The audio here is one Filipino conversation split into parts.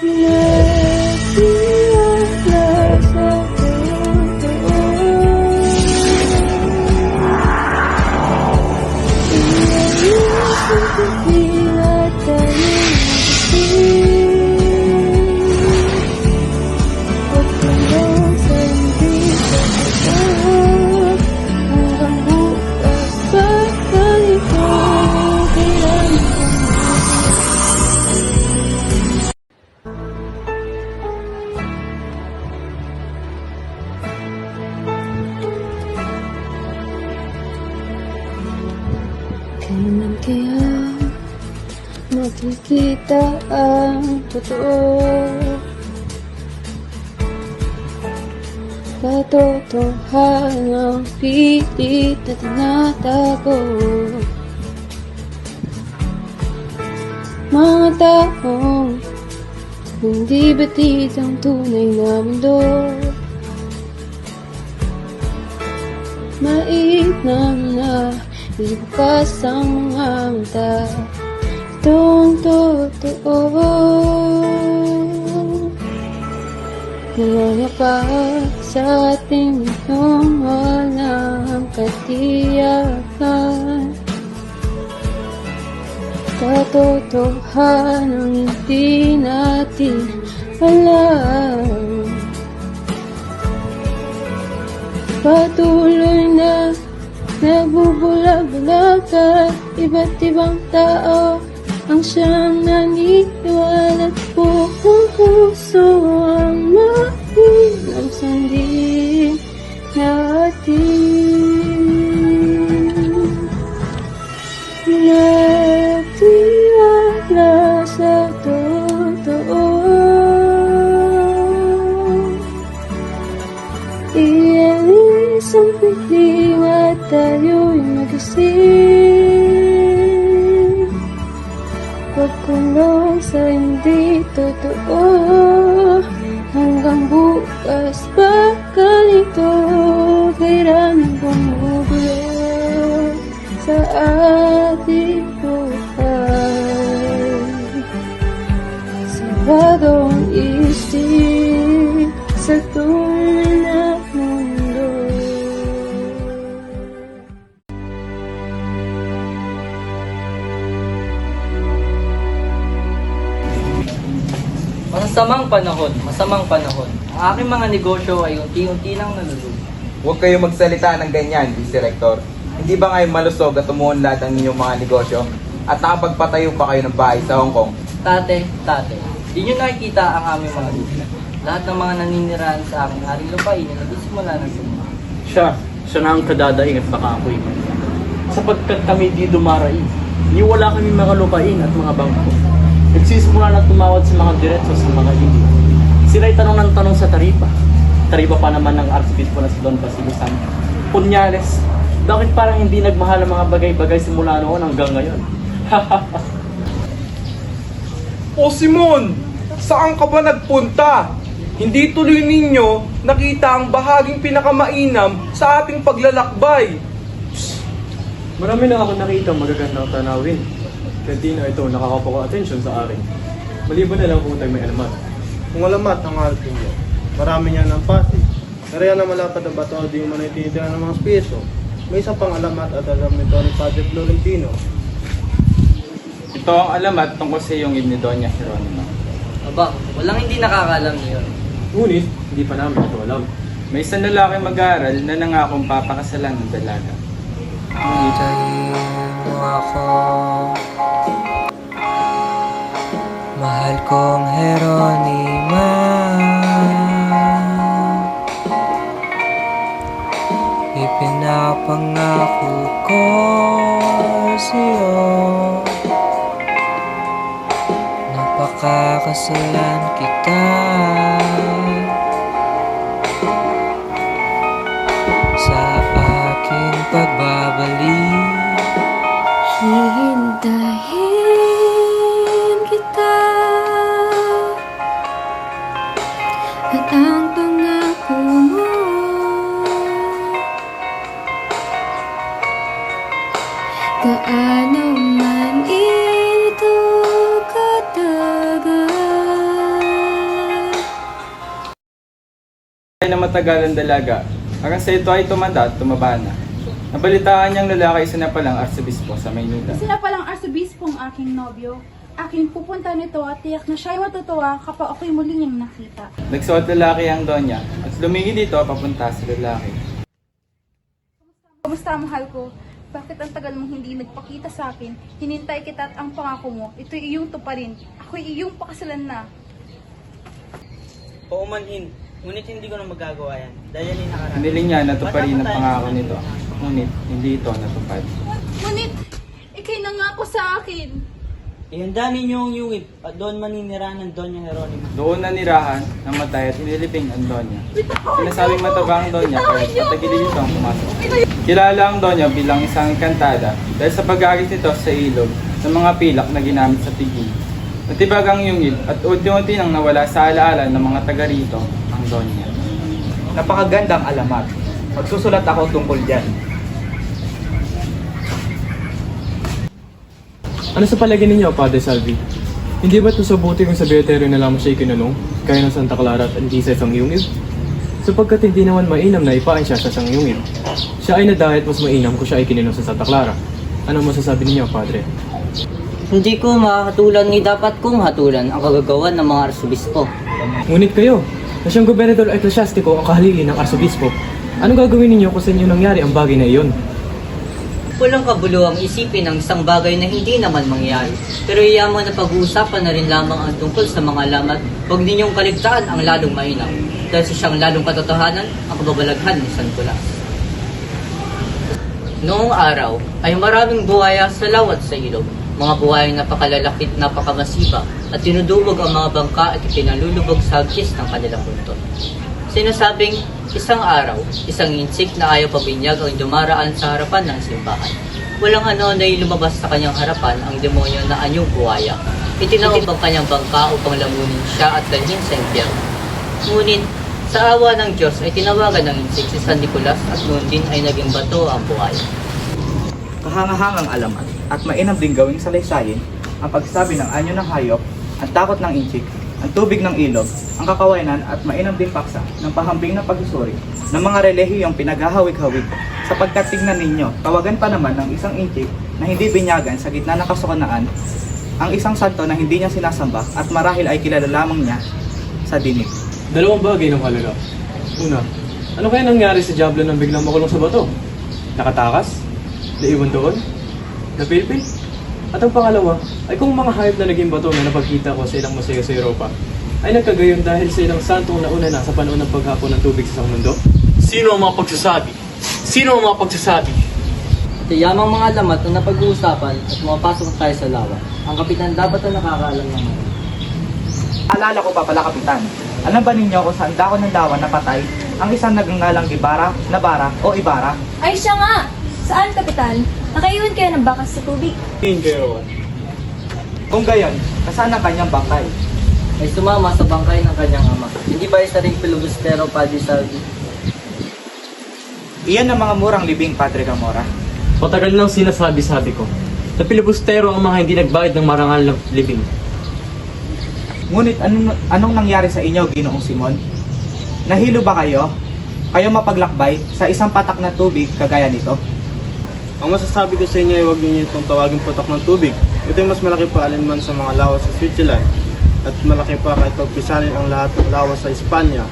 Nagtiwala sa totoo. Iyayin sa bigla tayo magising. Huwag hanggang sa hindi totoo. Hanggang bukas pagkalito. Kailan kaya makikita ang totoo? Katotohanang pilit na tinatago. Mga taong hindi batid ang tunay na mundo. Mainam na ibukas ang mga mata. Itong totoo. Wala pa sa ating itong walang katiyakan. Katotohanan hindi natin alam. Patuloy na nagbubulag-bulag at iba't ibang tao ang siyang naniniwala at buong puso ang mainam sundin natin. Nagtiwala sa totoo. Ialis ang piling at tayo'y magising. Pagkulong sa hindi totoo. Hanggang bukas pagkalito. Kailangan bumubulo sa ating buhay. Sarado ang isip sa tunay na mundo. Masamang panahon. Ang aking mga negosyo ay unti-unti nang nalulugi. Huwag kayo magsalita ng ganyan, Vice Rector. Hindi ba ngayon malusog at umuunlad ang inyong mga negosyo? At nakapagpatayo pa kayo ng bahay sa Hong Kong? Tate, di nyo nakikita ang aming mga lupa. Lahat ng mga naninirahan sa aming aring lupain ay nagsimula ng sumula. Siya na ang kadadaing at baka ako'y sapagkat kami di dumarain. Wala kami mga lupain at mga bangko. Nagsisimula na tumawad sa mga diretso sa mga hindi. Sila'y tanong ng tanong sa taripa. Taripa pa naman ng Archbishop na si Don Basilio San Punyales. Bakit parang hindi nagmahal ang mga bagay-bagay simula noon hanggang ngayon? O Simon, saan ka ba nagpunta? Hindi tuloy ninyo nakita ang bahaging pinakamainam sa ating paglalakbay. Marami na ako nakita magagandang tanawin. Kaya di na ito nakakapako-atensyon sa akin. Maliban na lang kung tayo may alamat. Kung alamat ang harapin niyo, marami niya ng pasig. Kaya na malapad ang bato di mo na itinitira ng mga piso. May isa pang alamat at alam nito ni Padre Florentino. Ito ang alamat tungkol sa iyong ni Doña Jeronima. Aba, walang hindi nakakaalam niyon. Ngunit, hindi pa namin ito alam. May isang lalaki mag-aaral na nangakong papakasalan ng dalaga. Itahin mo ako, mahal kong Jeronima. Ipinapangako ko sa'yo na pakakasalan kita sa aking pagbabalik. Hihintayin kita at ang pangako mo gaano man ito katagal na matagalang dalaga, hanggang sa ito ay tumanda at tumaba na. Nabalitaan niyang lalaki isa na palang arsobispo sa Maynila. Isa na palang arsobispo ang aking nobyo. Aking pupunta nito at tiyak na siya'y matutuwa kapag ako'y muli niyang nakita. Nagsuot lalaki ang donya at lumingi dito papunta sa lalaki. Kamusta, mahal ko? Bakit ang tagal mong hindi nagpakita sa akin? Hinintay kita at ang pangako mo, ito'y iyong tuparin. Ako'y iyong pakasalan na. Oo manhin, ngunit hindi ko na magagawa yan. Dahil yan ay nakaraan. Hiniling niya na tuparin ang pangako nito, ngunit hindi ito natupad. Ngunit, ikay nangako sa akin. Ihanda ninyo ang yungib at doon maninira ng Doña Jeronima. Doon nanirahan, namatay at inilibing ang donya. Sinasabing matabang ang donya kaya patagilid ito ang pumasok. Kilala ang donya bilang isang kantada dahil sa pag-agis nito sa ilog ng mga pilak na ginamit sa tigil. Natibag ang yungib at unti-unti nang nawala sa alaala ng mga taga rito ang donya. Napakagandang alamat. Magsusulat ako tungkol dyan. Ano sa palagay ninyo, Padre Salvi? Hindi ba ito subuti kung sa Beaterio na lamang siya ikinulong, kaya ng Santa Clara at hindi sa isang yungib? Sapagkat hindi naman mainam na ipain siya sa isang yungib. Siya ay nadahit mas mainam kung siya ay kinulong sa Santa Clara. Ano masasabi ninyo, Padre? Hindi ko makakatulan ni dapat kong hatulan ang kagagawan ng mga arsobispo. Ngunit kayo, na siyang gobernador eklesyastiko ang kahaliin ng arsobispo, anong gagawin ninyo kung sa inyo nangyari ang bagay na iyon? Walang kabuluhang isipin ang isang bagay na hindi naman mangyari. Pero iyaman na pag-uusapan na rin lamang ang tungkol sa mga alamat, huwag ninyong kaligtaan ang lalong mainam. Dahil sa siyang lalong katotohanan, ang kababalaghan ni San Nicolas. Noong araw ay maraming buhaya sa lawat sa ilog. Mga buhayang napakalalakit, napakamasiba at tinudubog ang mga bangka at ipinalulubog sa agkis ng kanilang buntot. Sinasabing isang araw, isang insik na ayaw pabinyag ang dumaraan sa harapan ng simbahan. Walang ano na lumabas sa kanyang harapan ang demonyo na anyong buhaya. Itinawag ang kanyang bangka upang lamunin siya at dalhin sa impyerno. Ngunit sa awa ng Diyos ay tinawagan ng insik si San Nicolas at noon din ay naging bato ang buhaya. Kahangahangang alamat at mainam din gawing salaysayin ang pagsabi ng anyo ng hayop, ang takot ng inchik, ang tubig ng ilog, ang kakawayanan at mainam din paksa ng pahambing na pagsusuri ng mga relihiyong pinaghahawig-hawig sapagkat tignan ninyo, tawagan pa naman ng isang inchik na hindi binyagan sa gitna ng kasukanaan ang isang santo na hindi niya sinasamba at marahil ay kilala lamang niya sa dinig. Dalawang bagay ng halaga. Una, ano kaya nangyari sa Diablo nang biglang makulong sa bato? Nakatakas? Naiwan doon? Napilpil? At ang pangalawa ay kung mga hayop na naging bato na napagkita ko sa ilang museo sa Europa ay nagkagayon dahil sa ilang santong nauna na sa panahon ng paghapon ng tubig sa isang mundo? Sino ang mga pagsasabi? Sino ang mga pagsasabi? Ito yamang mga alamat na napag-uusapan at mapasok tayo sa lawa. Ang kapitan dapat na nakakaalam naman. Alala ko pa pala, Kapitan. Alam ba ninyo kung saan dako ng dawan napatay ang isang nagngangalang Ibarra, Nabara o Ibarra? Ay, siya nga! Saan, Kapitan? Nakaiwan kayo ng bakas sa tubig. Kung gayon, nasaan ang kanyang bangkay? Ay sumama sa bangkay ng kanyang ama. Hindi ba isa ring filibustero, Padre Salvi? Iyan ang mga murang libing, Padre Camora. Matagal nang sinasabi-sabi ko. Sa pilibustero ang mga hindi nagbayad ng marangal ng libing. Ngunit anong nangyari sa inyo, Ginoong Simon? Nahilo ba kayo? Kayo mapaglakbay sa isang patak na tubig kagaya nito? Ang masasabi ko sa inyo ay huwag niyo itong tawagin patak ng tubig. Ito ay mas malaki pa alinman sa mga lawas sa Switzerland at malaki pa kahit pagpisanin ang lahat ng lawas sa Espanya.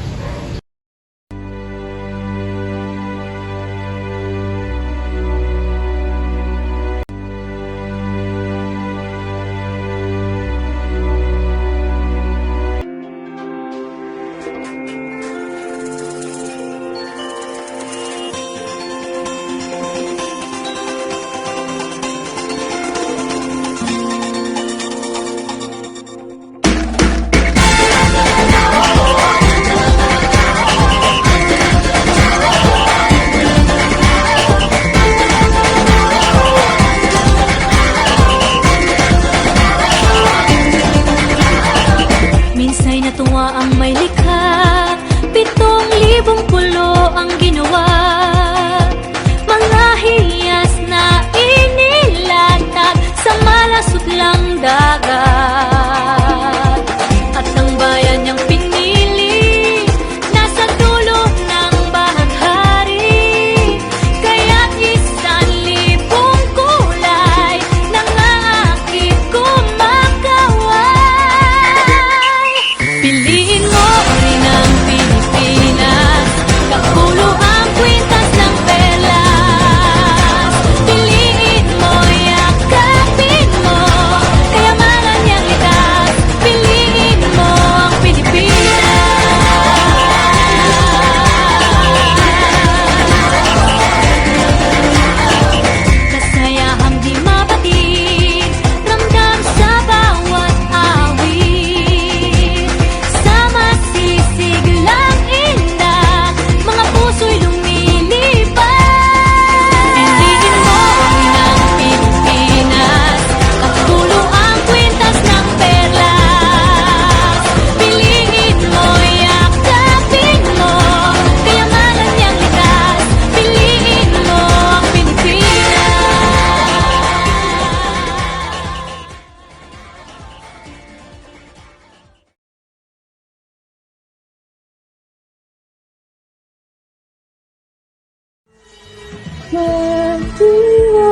magtiwala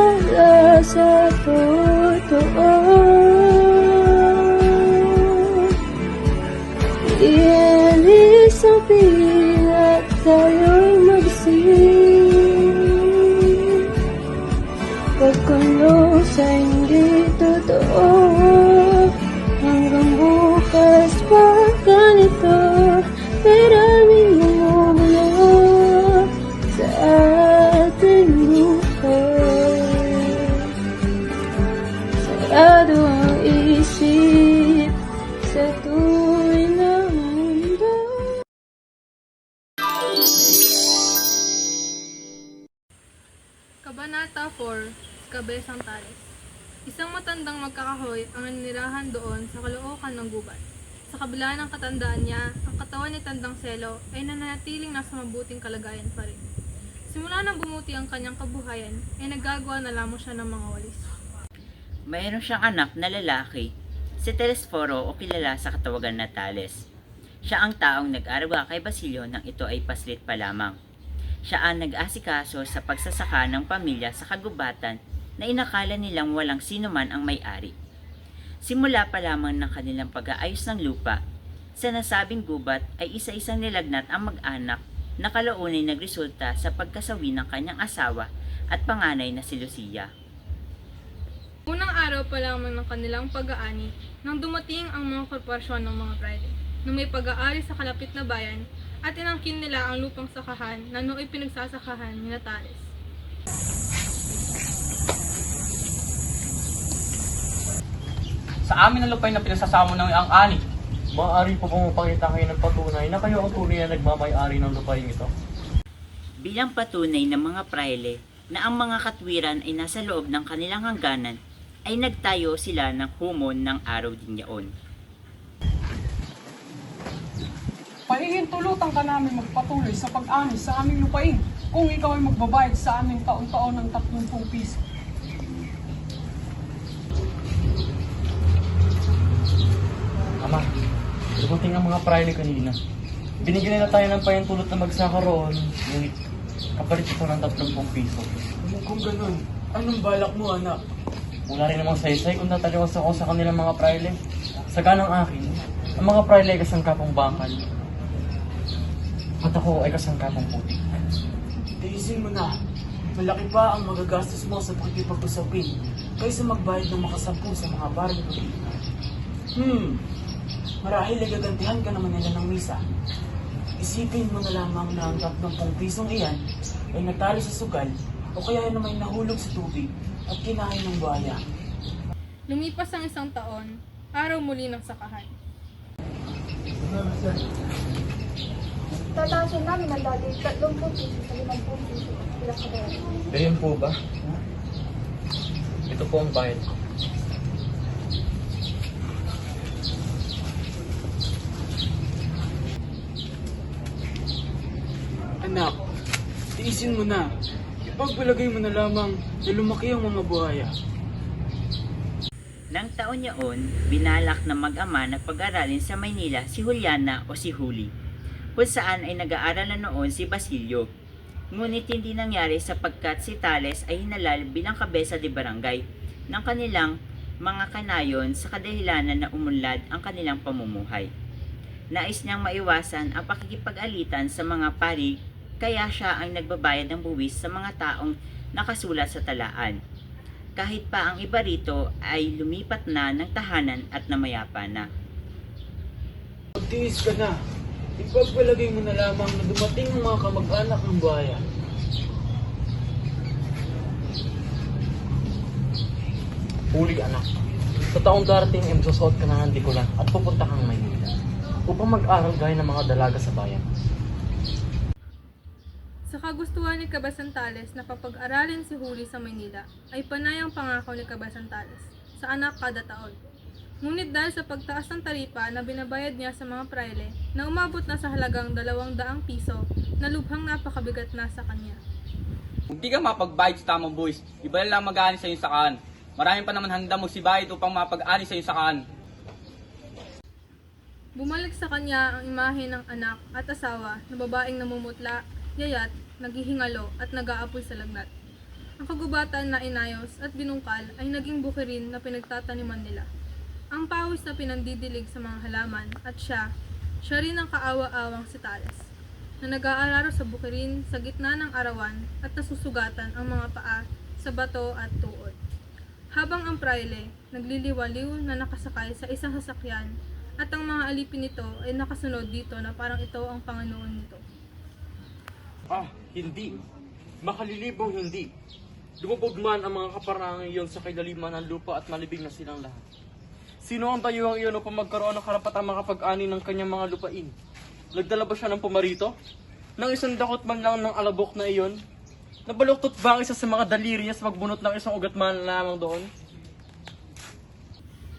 sa totoo. Ialis ang pilat, tayo'y magsing. Pagkulong sa hindi totoo, hanggang bukas pa ganito, maraming mumula sa ating buhay. Sarado ang isip sa tuwi ng mundo. Kabanata 4, Kabesang Tales. Isang matandang magkakahoy ang nanirahan doon sa kalookan ng gubat. Sa kabila ng katandaan niya, ang katawan ni Tandang Selo ay nananatiling nasa mabuting kalagayan pa rin. Simula nang bumuti ang kanyang kabuhayan, ay nagagawa na lamang siya ng mga walis. Mayroon siyang anak na lalaki, si Telesforo o kilala sa katawagan na Tales. Siya ang taong nag-arawa kay Basilio nang ito ay paslit pa lamang. Siya ang nag-asikaso sa pagsasaka ng pamilya sa kagubatan na inakala nilang walang sino man ang may-ari. Simula pa lamang ng kanilang pag-aayos ng lupa, sa nasabing gubat ay isa-isang nilagnat ang mag-anak na kalaunay nagresulta sa pagkasawi ng kanyang asawa at panganay na si Lucia. Unang araw pa lamang ng kanilang pag-aani nang dumating ang mga korporasyon ng mga pride na may pag-aari sa kalapit na bayan at inangkin nila ang lupang sakahan na nooy pinagsasakahan ni Natales. Sa amin ang lupay na pinagsasamo ng ang ani. Maaari po bang mapakita kayo ng patunay na kayo ang tunay na nagmamay-ari ng lupain ito? Bilang patunay ng mga praile na ang mga katwiran ay nasa loob ng kanilang hangganan, ay nagtayo sila ng humon ng araw din yaon. Pahihintulutan ka namin magpatuloy sa pag-ani sa aming lupain kung ikaw ay magbabayad sa aming taon-taon ng 30 piso. Ama, dumating ang mga praile kanina. Binigyan nila tayo ng pahintulot na magsaka roon, ngunit kapalit ito ng 30 piso. Kung ganun, anong balak mo, anak? Wala rin namang saysay kung tataliwas ako sa kanilang mga praile. Sa ganang akin, ang mga praile ay kasangkapang bakal. At ako ay kasangkapang putik. Tiisin mo na. Malaki pa ang magagastos mo sa pakikipag-usapin kaysa magbayad ng makasampu sa mga barang putik. Marahil ay gagantihan ka naman nila ng misa. Isipin mo na lamang na ang 30 pisong iyan ay natalo sa sugal o kaya na may nahulog sa tubig at kinain ng buhaya. Lumipas ang isang taon, araw muli ng sakahan. Tataasin namin ang dati 30 piso sa 50 piso. Ilang kabayan. Ganyan po ba? Ito po ang bayad ko. Anak, tiisin mo na. Ipagpalagay mo na lamang na lumaki ang mga buhaya. Nang taon yaon, binalak ng mag-ama na pag-aralin sa Maynila si Juliana o si Huli, kung saan ay nag-aaral na noon si Basilio. Ngunit hindi nangyari sapagkat si Tales ay hinalal bilang kabesa de barangay ng kanilang mga kanayon sa kadahilanan na umunlad ang kanilang pamumuhay. Nais niyang maiwasan ang pakikipag-alitan sa mga pari, kaya siya ay nagbabayad ng buwis sa mga taong nakasulat sa talaan. Kahit pa ang iba rito ay lumipat na ng tahanan at namayapa na. Magtiis ka na. Ipagpalagay mo na lamang na dumating ang mga kamag-anak ng buhaya. Huli anak. Sa taong darating ay magsusuot ka na ng dikulan at pupunta kang Maynila upang mag-aral gaya ng mga dalaga sa bayan. Sa kagustuhan ni Kabasan Tales na papag-aralin si Huli sa Maynila, ay panay ang pangako ni Kabasan Tales sa anak kada taon. Ngunit dahil sa pagtaas ng taripa na binabayad niya sa mga praile na umabot na sa halagang 200 piso na lubhang napakabigat na sa kanya. Kung di ka mapagbayad sa tamang buwis, iba na lang mag-aani sa iyong sakaan. Marami pa naman handa mo si bayad upang mapag-aani sa iyong sakaan. Bumalik sa kanya ang imahe ng anak at asawa na babaeng namumutla, yayat, naghihingalo at nag-aapoy sa lagnat. Ang kagubatan na inayos at binungkal ay naging bukirin na pinagtataniman nila. Ang pawis na pinandidilig sa mga halaman at siya rin ang kaawa-awang si Tales, na nag-aalaro sa bukirin sa gitna ng arawan at nasusugatan ang mga paa sa bato at tuod. Habang ang praile nagliliwaliw na nakasakay sa isang sasakyan at ang mga alipin nito ay nakasunod dito na parang ito ang Panginoon nito. Hindi. Makalilibong hindi. Lumubog man ang mga kaparangan iyon sa kailaliman ng lupa at malibing na silang lahat. Sino ang tayuang iyon upang magkaroon ng karapatang makapag-ani ng kanyang mga lupain? Nagdala ba siya ng pumarito? Nang isang dakot man lang ng alabok na iyon? Nabaluktot ba ang isa sa mga daliri niya sa pagbunot ng isang ugat man lamang doon?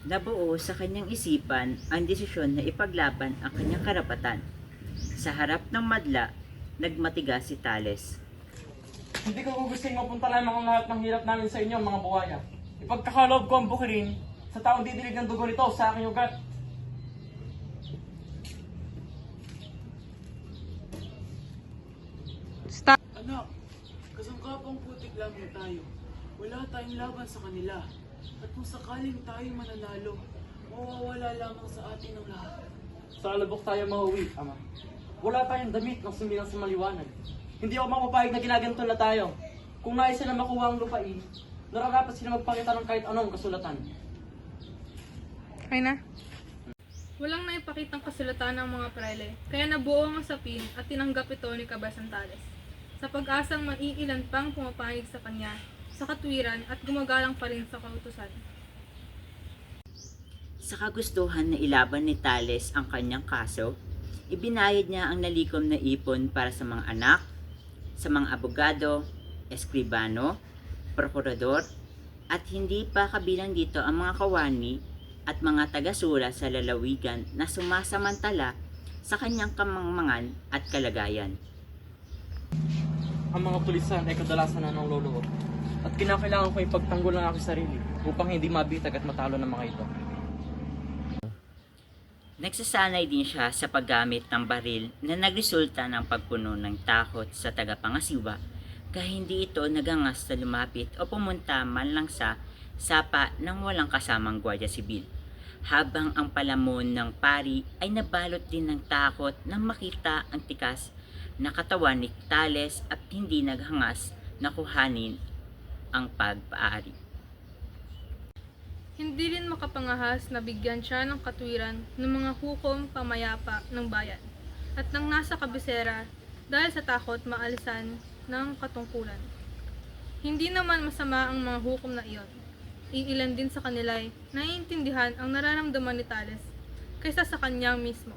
Nabuo sa kanyang isipan ang desisyon na ipaglaban ang kanyang karapatan. Sa harap ng madla, nagmatigas si Tales. Hindi ko gustong mapunta lamang ang lahat ng hirap namin sa inyo, mga buhaya. Ipagkakaloob ko ang bukirin sa taong didilig ng dugo nito sa aking ugat. Anak, kasangkapang putik lamang tayo. Wala tayong laban sa kanila. At kung sakaling tayo mananalo, mawawala lamang sa atin ang lahat. Sa alabok tayo mauwi, Ama. Wala tayong damit ng sumilang sa maliwanag. Hindi ako makapapayag na ginaganto na tayo. Kung nais sila makuha ang lupain, nararapat sila magpakita ng kahit anong kasulatan. Okay na? Walang naipakitang kasulatan ng mga praile, kaya nabuo ang usapin at tinanggap ito ni Kabesan Tales. Sa pag-asang maiilan pang pumapanig sa kanya, sa katwiran at gumagalang pa rin sa kautusan. Sa kagustuhan na ilaban ni Tales ang kanyang kaso, ibinayad niya ang nalikom na ipon para sa mga anak, sa mga abogado, eskribano, prokurador, at hindi pa kabilang dito ang mga kawani at mga tagasura sa lalawigan na sumasamantala sa kanyang kamangmangan at kalagayan. Ang mga tulisan ay kadalasan na ng loloob at kinakailangan ko ipagtanggol ang aking sarili upang hindi mabitag at matalo ng mga ito. Nagsasanay din siya sa paggamit ng baril na nagresulta ng pagpuno ng takot sa tagapangasiwa kaya hindi ito nagangas na lumapit o pumunta man lang sa sapa ng walang kasamang gwardiya sibil. Habang ang palamon ng pari ay nabalot din ng takot nang makita ang tikas na katawan ni Tales at hindi naghangas na kuhanin ang pagpaari. Hindi rin makapangahas na bigyan siya ng katwiran ng mga hukom pamayapa ng bayan at nang nasa kabisera dahil sa takot maalisan ng katungkulan. Hindi naman masama ang mga hukom na iyon. Iilan din sa kanila ay naiintindihan ang nararamdaman ni Tales kaysa sa kanyang mismo.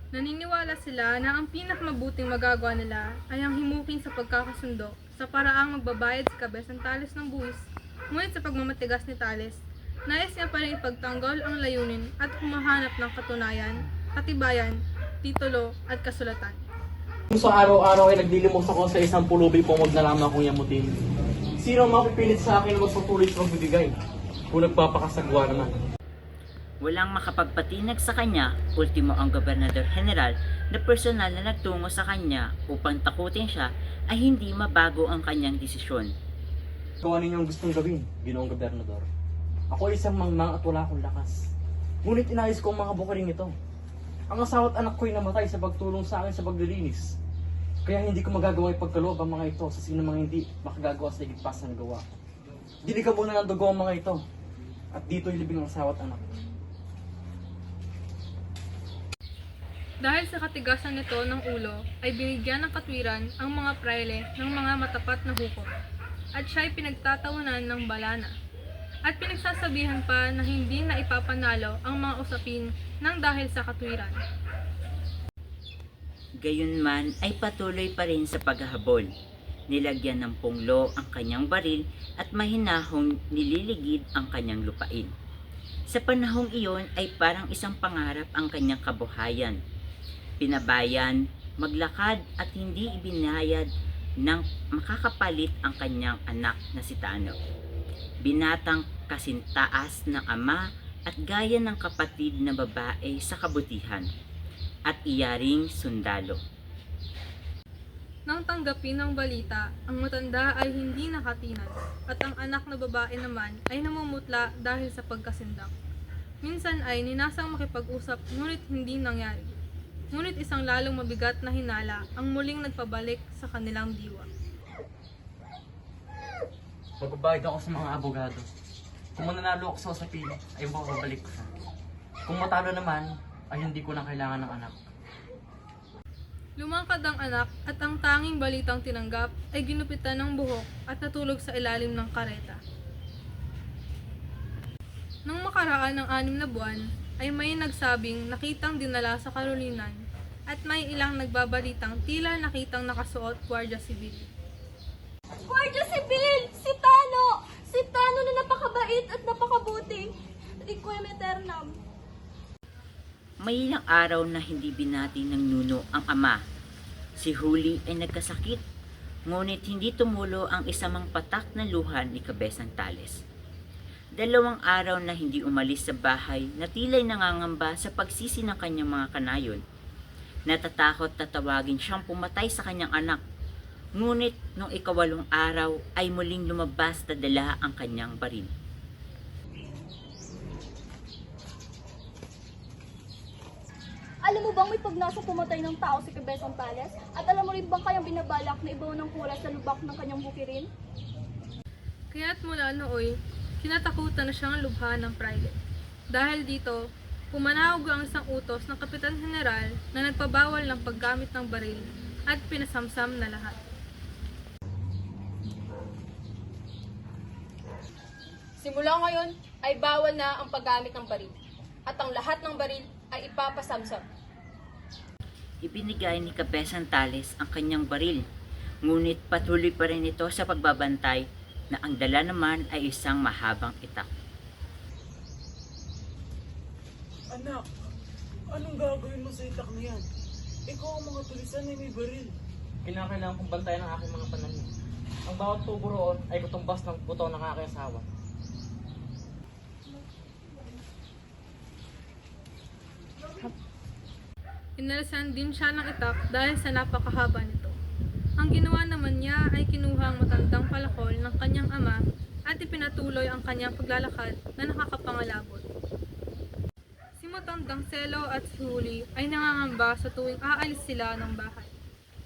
Naniniwala sila na ang pinakamabuting magagawa nila ay ang himukin sa pagkakasundo sa paraang magbabayad si Kabesan Tales ng buwis. Ngunit sa pagmamatigas ni Tales, nais niya pa rin ipagtanggol ang layunin at humahanap ng katunayan, katibayan, titulo at kasulatan. Kung sa araw-araw ay naglilimos ako sa isang pulubi kung wag na lamang akong yamutin, sino ang mapipilit sa akin na magpatuloy sa magbibigay kung nagpapakasagwa naman? Walang makapagpatinag sa kanya, ultimo ang Gobernador General na personal na nagtungo sa kanya upang takutin siya ay hindi mabago ang kanyang desisyon. Kung ano ninyong gustong gawin, Ginoong Gobernador. Ako ay isang mangmang at wala akong lakas. Ngunit inayos ko ang mga bukiring ito. Ang asawa at anak ko ay namatay sa pagtulong sa akin sa paglilinis. Kaya hindi ko magagawa ipagkaloob ang mga ito sa sino mga hindi makagagawa sa higit pa sa nagawa. Dili ka muna ng dugo ang mga ito. At dito ilibing ang asawa at anak. Dahil sa katigasan nito ng ulo, ay binigyan ng katwiran ang mga praile ng mga matapat na hukom. At siya'y pinagtatawanan ng balana. At pinagsasabihan pa na hindi na ipapanalo ang mga usapin ng dahil sa katwiran. Gayunman ay patuloy pa rin sa paghahabol. Nilagyan ng punglo ang kanyang baril at mahinahong nililigid ang kanyang lupain. Sa panahong iyon ay parang isang pangarap ang kanyang kabuhayan. Pinabayan, maglakad at hindi ibinayad nang makakapalit ang kanyang anak na si Tano. Binatang kasintaas ng ama at gaya ng kapatid na babae sa kabutihan at iyaring sundalo. Nang tanggapin ng balita, ang matanda ay hindi nakatinag at ang anak na babae naman ay namumutla dahil sa pagkasindak. Minsan ay ninasang makipag-usap ngunit hindi nangyari. Ngunit isang lalong mabigat na hinala ang muling nagpabalik sa kanilang diwa. Magbabayad ako sa mga abogado. Kung mananalo ako sa usapin, ay babalik ko siya. Kung matalo naman, ay hindi ko na kailangan ng anak. Lumangkad ang anak at ang tanging balitang tinanggap ay ginupitan ng buhok at natulog sa ilalim ng kareta. Nang makaraan ng 6 na buwan, ay may nagsabing nakitang dinala sa Carolinan at may ilang nagbabalitang tila nakitang nakasuot gwardiya sibil. Guardia Sibil! Si Tano! Si Tano na napakabait at napakabuti. Requiem aeternam. May ilang araw na hindi binati ng Nuno ang ama. Si Huli ay nagkasakit, ngunit hindi tumulo ang isamang patak na luha ni Kabesang Tales. 2 araw na hindi umalis sa bahay na tila'y nangangamba sa pagsisi ng kanyang mga kanayon. Natatakot na tawagin siyang pumatay sa kanyang anak. Ngunit nung 8 araw ay muling lumabas na dala ang kanyang baril. Alam mo bang may pagnasang pumatay ng tao si Kabesang Tales? At alam mo rin bang kayang binabalak na ibaw ng kuras sa lubak ng kanyang bukirin? Kaya't mula nooy, kinatakutan na siyang lubha ng private. Dahil dito, pumanahog ang isang utos ng Kapitan General na nagpabawal ng paggamit ng baril at pinasamsam na lahat. Simula ngayon ay bawal na ang paggamit ng baril at ang lahat ng baril ay ipapasamsam. Ibinigay ni Kabesang Tales ang kanyang baril, ngunit patuloy pa rin ito sa pagbabantay na ang dala naman ay isang mahabang itak. Anak, anong gagawin mo sa itak na yan? Ikaw ang mga tulisan ay may baril. Kinakailangan kong bantayan ang aking mga pananim. Ang bawat tubo roon ay kutumbas ng buto ng aking asawa. Inalasan din siya ng itak dahil sa napakahaba nito. Ang ginawa naman niya ay kinuha ang matandang palakol ng kanyang ama at ipinatuloy ang kanyang paglalakad na nakakapangalabot. Si matandang Selo at si Huli ay nangangamba sa tuwing aalis sila ng bahay.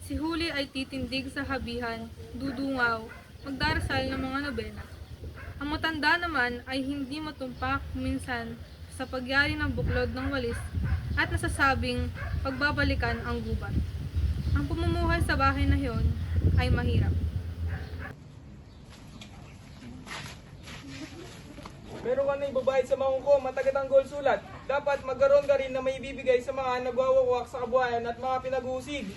Si Huli ay titindig sa habihan, dudungaw, magdarasal ng mga nobena. Ang matanda naman ay hindi matumpak minsan sa pagyari ng buklod ng walis at nasasabing pagbabalikan ang gubat. Ang pamumuhay sa bahay na iyon ay mahirap. Meron ka na ibabayad sa mangungko, matagat ang gold sulat. Dapat magkaroon ka rin na may ibibigay sa mga nagwawakwak sa kabuhayan at mga pinag-uusig.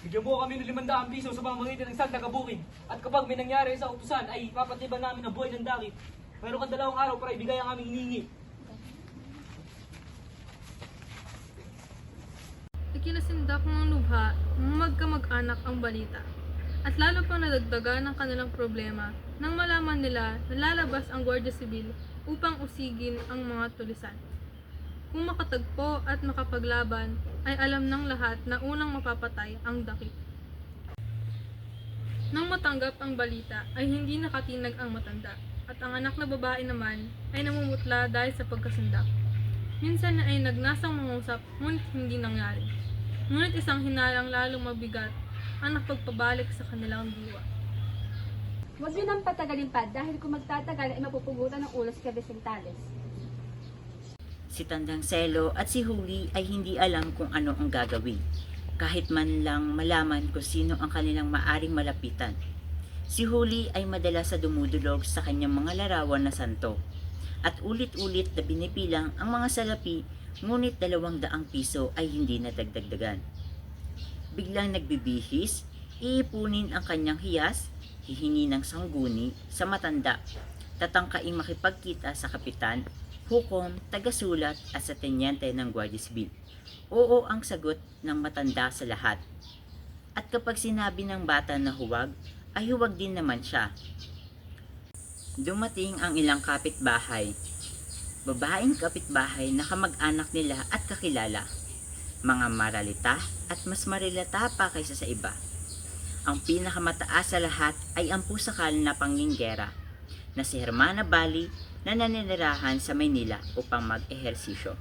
Bigyan mo kami ng 500 piso sa pamamagitan ng Santa Kabukid. At kapag may nangyari sa utusan ay papatiban namin ang buhay ng dakit. Meron kang 2 araw para ibigay ang aming hinihingi. Ikinasindak ng lubha ng magkamag-anak ang balita. At lalo pang nadagdagan ang kanilang problema nang malaman nila na lalabas ang Guardia Sibil upang usigin ang mga tulisan. Kung makatagpo at makapaglaban, ay alam ng lahat na unang mapapatay ang dakip. Nang matanggap ang balita, ay hindi nakatinag ang matanda, at ang anak na babae naman ay namumutla dahil sa pagkasindak. Minsan ay nagnasang mangusap, ngunit hindi nangyari. Ngunit isang hinalang lalong mabigat ang nakapagpabalik sa kanilang diwa. Huwag niyo nang patagalin pa dahil kung magtatagal ay mapupugutan ng ulo si Kabesang Tales. Si Tandang Selo at si Huli ay hindi alam kung ano ang gagawin, kahit man lang malaman kung sino ang kanilang maaring malapitan. Si Huli ay madalas sa dumudulog sa kanyang mga larawan na santo, at ulit-ulit na binipilang ang mga salapi, ngunit 200 piso ay hindi nadagdagdagan. Biglang nagbibihis, iipunin ang kanyang hiyas, hihingi ng sangguni sa matanda, tatangkaing makipagkita sa kapitan, hukom, tagasulat at sa tenyente ng Guardia Sibil. Oo ang sagot ng matanda sa lahat. At kapag sinabi ng bata na huwag, ay huwag din naman siya. Dumating ang ilang kapitbahay. Babaeng kapitbahay na kamag-anak nila at kakilala. Mga maralita at mas marilata pa kaysa sa iba. Ang pinakamataas sa lahat ay ang pusakal na panginggera na si Hermana Bali na naninirahan sa Maynila upang mag-ehersisyo.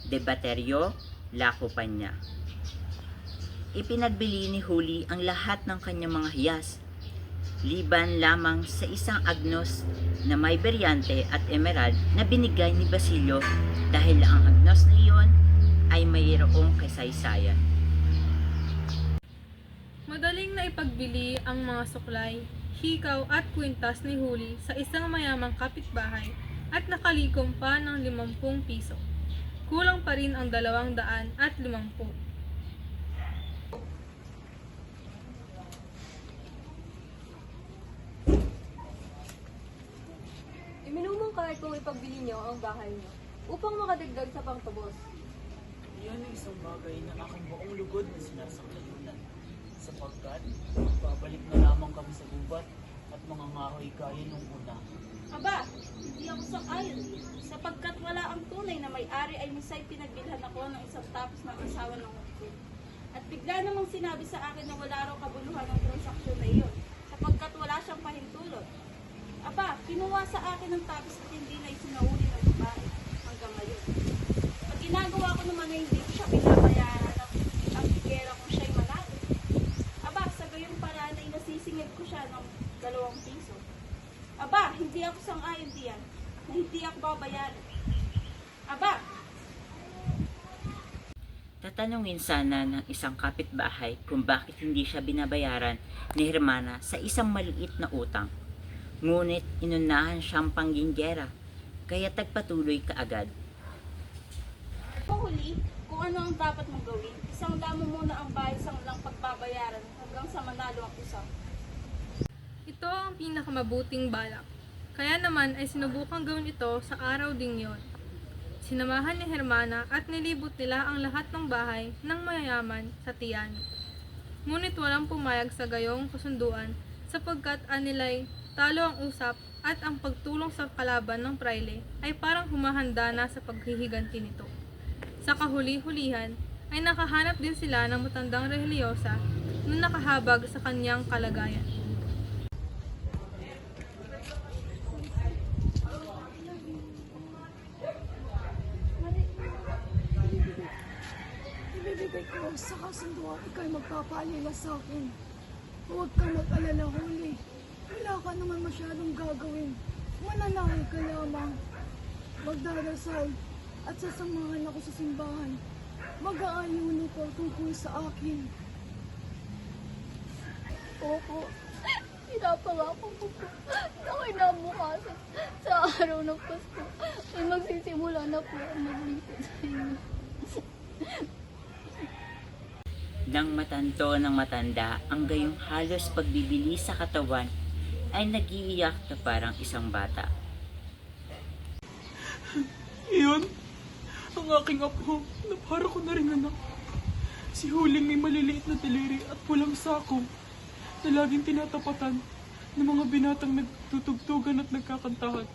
De Baterio, Lacopania. Ipinagbili ni Huli ang lahat ng kanyang mga hiyas, liban lamang sa isang agnos na may beryante at emerald na binigay ni Basilio dahil ang agnos na iyon ay mayroong kasaysayan. Madaling na ipagbili ang mga suklay, hikaw at kwintas ni Huli sa isang mayamang kapitbahay at nakalikom pa ng 50 piso. Kulang pa rin ang 250. Iminumong kahit kung ipagbili niyo ang bahay niyo upang makadagdag sa pangtubos. Iyan ang isang bagay na aking buong lugod na sinasaklayunan. Sapagkat, babalik na lamang kami sa gubat at mga ngahoy gaya nung una. Aba, hindi ako sang-ayon sapagkat wala ang tunay na may-ari ay misay pinagbilhan ako ng isang tapos ng asawa ng hukbo. At bigla namang sinabi sa akin na wala raw kabuluhan ng transaksyon na iyon sapagkat wala siyang pahintulot. Aba, kinuha sa akin ng tapos at hindi na isinauli ng babae hanggang ngayon. Pag ginagawa ko naman na hindi ko siya pinabayaran ang higera kung siya'y manalo. Aba, sa gayong paraan ay nasisingil ko siya ng 2 piso. Aba, hindi ako sang-ayon diyan na hindi ako babayaran. Aba, Tatanungin sana ng isang kapitbahay kung bakit hindi siya binabayaran ni Hermana sa isang maliit na utang. Ngunit inunahan siyang pangginggera, kaya tagpatuloy kaagad. Huli, kung ano ang dapat mong gawin, isang lamang muna ang bayad sa lang pagbabayaran hanggang sa manalo ang isa. Ito ang pinakamabuting balak. Kaya naman ay sinubukang gawin ito sa araw ding yon. Sinamahan ni Hermana at nilibot nila ang lahat ng bahay ng mayayaman sa tiyan. Ngunit walang pumayag sa gayong kasunduan sapagkat anilay talo ang usap at ang pagtulong sa kalaban ng praile ay parang humahanda na sa paghihiganti nito. Sa kahuli-hulihan ay nakahanap din sila ng matandang reliyosa na nakahabag sa kanyang kalagayan. Ibibigay ko sa kasunduan, ikaw'y magpapaalila sa akin. Huwag ka mag-alala, Huli. Wala ka naman masyadong gagawin. Manalangin ka lamang. Magdarasal at sasamahan ako sa simbahan. Mag-aayuno ko tungkol sa akin. Opo, pinapangako ko po na kinabukasan sa araw ng Pasko ay magsisimula na po ang maglingkod sa inyo. Nang matanto ng matanda ang gayong halos pagbibili sa katawan, ay nagiiyak na parang isang bata. Iyon, ang aking apo na para ko na rin anak. Si Huling may maliliit na daliri at pulang sako na laging tinatapatan ng mga binatang nagtutugtugan at nagkakantahan.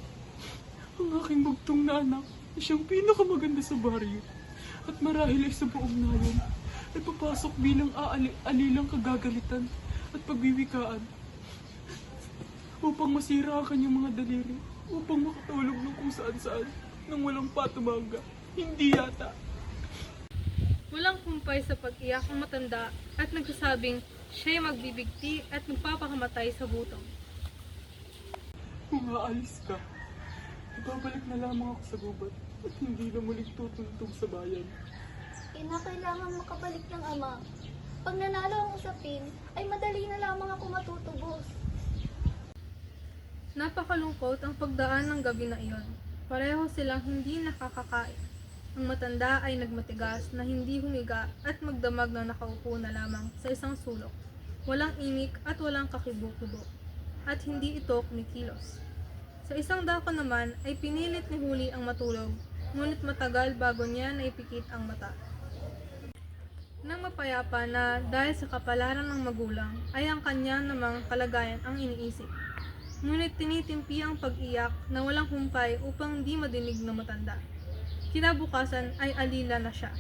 Ang aking bugtong na anak na siyang pinakamaganda sa baryo at marahil ay sa buong nayon ay papasok bilang alilang kagagalitan at pagwiwikaan upang masira ang kanyang mga daliri, upang makatulog ng kung saan-saan nang walang patumanga. Hindi yata. Walang kumpay sa pag-iyak ang matanda at nagsasabing siya'y magbibigti at magpapakamatay sa gutom. Kung aalis ka, ibabalik na lamang ako sa gubat at hindi na muling tutuntong sa bayan. Kailangan makabalik ng ama. Pag nanalo ang usapin, ay madali na lamang ako matutubos. Napakalungkot ang pagdaan ng gabi na iyon. Pareho silang hindi nakakakain. Ang matanda ay nagmatigas na hindi humiga at magdamag na nakaupo na lamang sa isang sulok. Walang imik at walang kakibo-kibo. At hindi ito kumikilos. Sa isang dako naman ay pinilit ni Huli ang matulog, ngunit matagal bago niya naipikit ang mata. Nang mapayapa na dahil sa kapalaran ng magulang ay ang kanya namang kalagayan ang iniisip. Ngunit tinitimpi ang pag-iyak na walang humpay upang di madinig ng matanda. Kinabukasan ay alila na siya.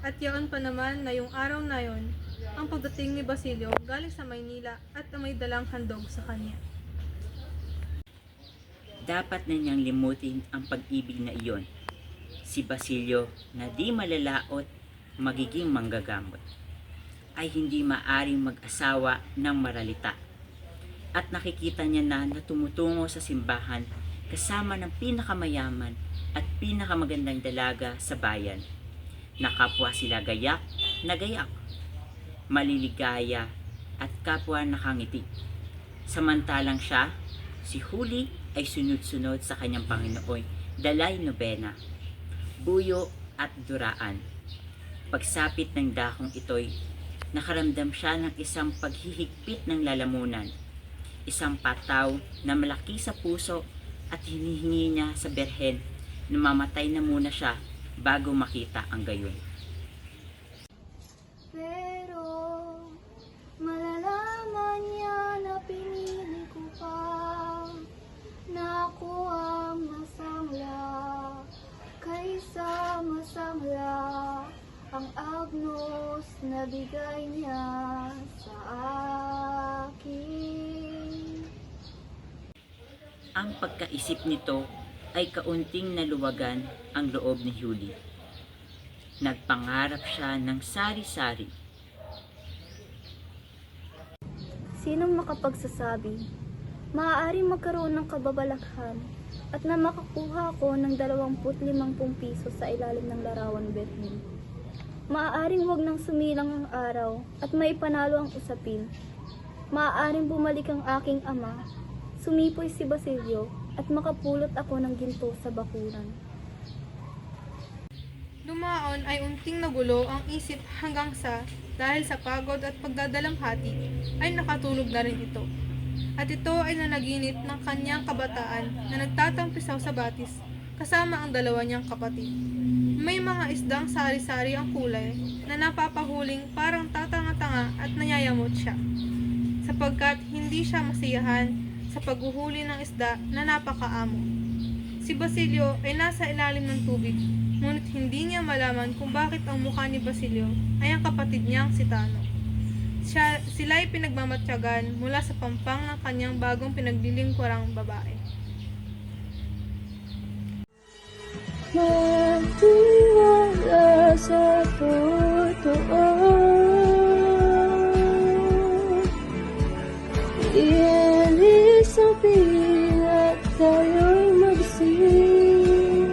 At yaon pa naman na yung araw na yon, ang pagdating ni Basilio galing sa Maynila at may dalang handog sa kanya. Dapat na niyang limutin ang pag-ibig na iyon. Si Basilio na di malalaot magiging manggagamot ay hindi maaring mag-asawa ng maralita. At nakikita niya na tumutungo sa simbahan kasama ng pinakamayaman at pinakamagandang dalaga sa bayan. Nakapwa sila gayak na gayak, maliligaya at kapwa nakangiti. Samantalang siya, si Huli, ay sunod-sunod sa kanyang Panginoon, dalay nobena, buyo at duraan. Pagsapit ng dakong ito'y nakaramdam siya ng isang paghihigpit ng lalamunan, isang pataw na malaki sa puso at hinihingi niya sa Berhen na mamatay na muna siya bago makita ang gayon. Pero malalaman niya na pinili ko pa na ako ang masangla kaysa masangla ang agnos na bigay niya sa akin. Ang pagkaisip nito ay kaunting naluwagan ang loob ni Huli. Nagpangarap siya ng sari-sari. Sinong makapagsasabi maaaring magkaroon ng kababalaghan at na makakuha ko ng 25 piso sa ilalim ng larawan Bethlehem? Maaaring wag nang sumilang ang araw at maipanalo ang usapin. Maaaring bumalik ang aking ama, sumipoy si Basilio at makapulot ako ng ginto sa bakuran. Lumaon ay unting nagulo ang isip hanggang sa, dahil sa pagod at pagdadalamhati, ay nakatulog na rin ito. At ito ay nanaginip ng kanyang kabataan na nagtatampisaw sa batis kasama ang dalawa niyang kapatid. May mga isdang sari-sari ang kulay na napapahuling parang tatanga-tanga at nayayamot siya, sapagkat hindi siya masiyahan sa paghuhuli ng isda na napakaamo. Si Basilio ay nasa ilalim ng tubig, ngunit hindi niya malaman kung bakit ang mukha ni Basilio ay ang kapatid niyang si Tano. Sila ay pinagmamatyagan mula sa pampang ng kanyang bagong pinaglilingkurang babae. Magtiwala sa totoo, ialis ang pilat, tayo'y magsing.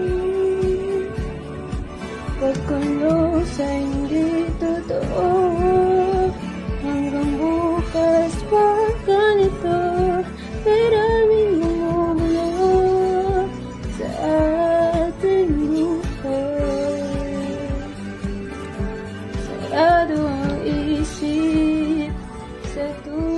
Pagkulo sa hindi totoo, hanggang bukas pa ganito, maraming mumula sa ating buhay. Sarado ang isip sa tuwa.